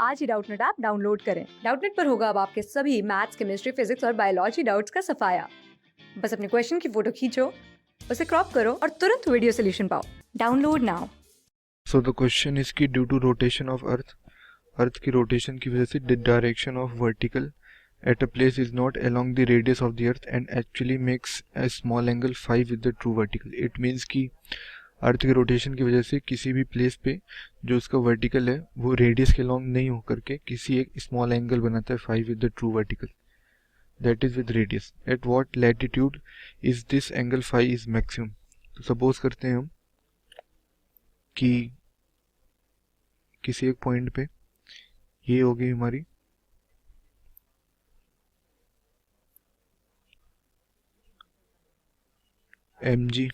आज ही Doubtnut app download करें। Doubtnut पर होगा अब आपके सभी मैथ्स, केमिस्ट्री, फिजिक्स और बायोलॉजी डाउट्स का सफाया। बस अपने क्वेश्चन की फोटो खींचो, उसे क्रॉप करो और तुरंत वीडियो सोल्यूशन पाओ। Download now. So the question is कि due to rotation of earth की रोटेशन की वजह से the direction of vertical at a place is not along the radius of the earth and actually makes a small angle phi with the true vertical. It means कि earth के rotation की वजह से किसी भी प्लेस पे जो उसका वर्टिकल है वो रेडियस के लॉन्ग नहीं होकर के किसी एक स्मॉल एंगल बनाता है phi with the true vertical, that is with radius. At what latitude is this angle phi is maximum. तो सपोज करते हैं हम कि किसी एक पॉइंट पे ये होगी हमारी एम जी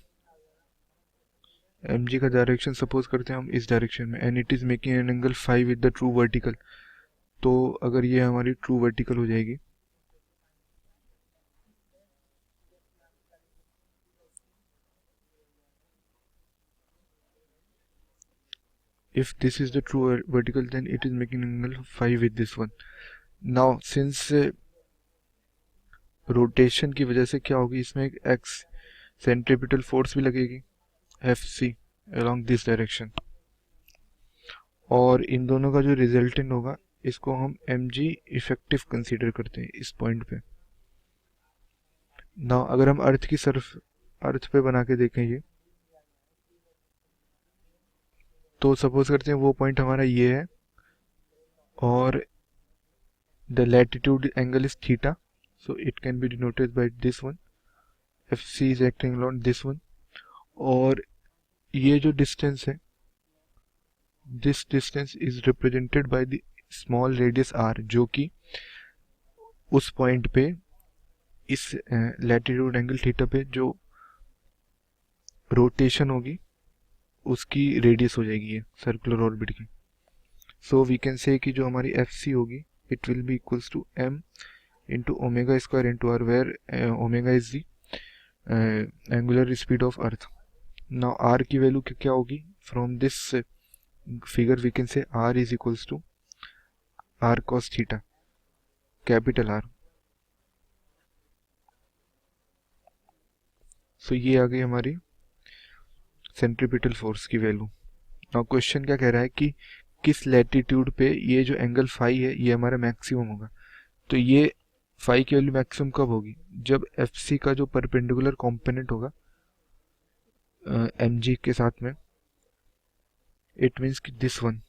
का डायरेक्शन सपोज करते हैं हम इस डायरेक्शन में and it is making an angle phi with the true vertical. तो अगर ये हमारी ट्रू वर्टिकल हो जाएगी if this is the true vertical then it is making an angle phi with this one. Now since rotation की वजह से क्या होगी, इसमें एक एक्स सेंट्रीपिटल फोर्स भी लगेगी F C along this direction, और इन दोनों का जो रिजल्टेंट होगा इसको हम एम जी इफेक्टिव कंसीडर करते हैं इस पॉइंट पे। ना अगर हम अर्थ पे बना के देखें ये, तो सपोज करते हैं वो पॉइंट हमारा ये है और the latitude angle is theta, so it can be denoted by this one, fc is acting along this one, और ये जो डिस्टेंस है this distance is represented by the small radius r, जो कि उस पॉइंट पे इस लैटिट्यूड एंगल थीटा पे जो रोटेशन होगी उसकी रेडियस हो जाएगी ये सर्कुलर ऑर्बिट की। सो वी कैन से कि जो हमारी एफ सी होगी it will be equals to M into omega square into r, where omega is the angular speed of earth. Now r की वैल्यू क्या होगी, from this figure we can say r is equals to r cos theta, capital R. so ये आ गई हमारी centripetal force की value. Now question क्या कह रहा है कि किस लैटिट्यूड पे ये जो एंगल फाई है ये हमारा मैक्सिमम होगा। तो ये फाई की वैल्यू मैक्सिमम कब होगी, जब एफ सी का जो परपेंडिकुलर कॉम्पोनेंट होगा एम जी के साथ में, इट मीन्स कि दिस वन,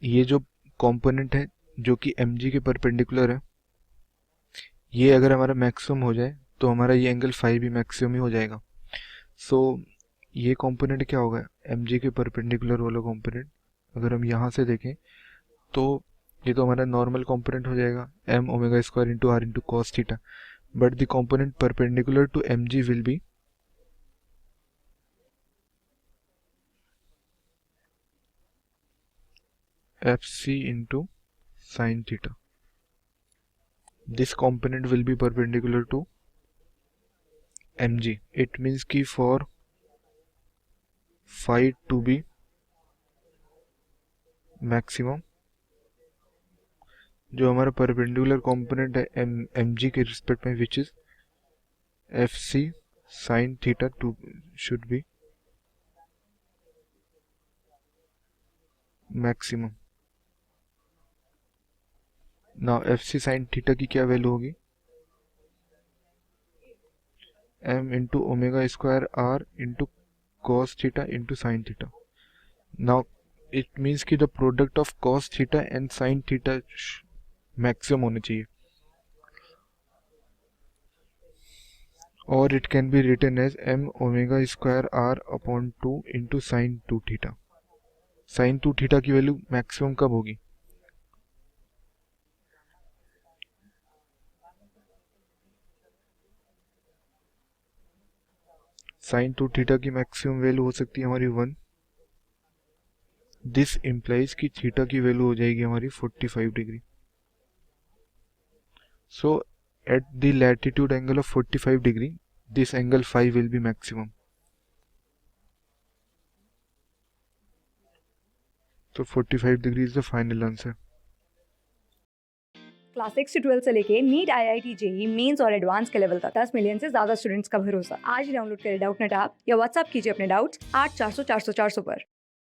ये जो कॉम्पोनेंट है जो कि एम जी के परपेंडिकुलर है, ये अगर हमारा मैक्सिमम हो जाए तो हमारा ये एंगल फाई भी मैक्सिमम ही हो जाएगा। सो ये कॉम्पोनेंट क्या होगा, एम जी के परपेंडिकुलर वाला कॉम्पोनेंट अगर हम यहाँ से देखें तो ये तो हमारा नॉर्मल कंपोनेंट हो जाएगा m omega square into R into cos theta, but the component perpendicular to M G will be F C into sine theta. This component will be perpendicular to mg. It means कि for phi to be maximum, जो हमारा perpendicular component है M G के respect में which is F C sine theta to should be maximum. Now F C sine theta की क्या value होगी, m into omega square R into cos theta into sine theta. Now it means कि the product of cos theta and sine theta maximum होनी चाहिए, और it can be written as m omega square R upon 2 into sine 2 theta. Sine 2 theta की value maximum कब होगी, sine 2 theta की maximum value हो सकती है हमारी 1। दिस इम्प्लाइज कि थीटा की वैल्यू हो जाएगी हमारी 45 degree. So at the latitude angle of 45 degree this angle phi will be maximum. So 45 degree is the final answer. Class 6 से 12 से लेके नीट IIT JEE मेंस और एडवांस के लेवल तक 10 मिलियन से ज्यादा स्टूडेंट्स का भरोसा। आज ही डाउनलोड करें डाउटनेट ऐप या व्हाट्सएप कीजिए अपने डाउट्स 8400 400 400 पर।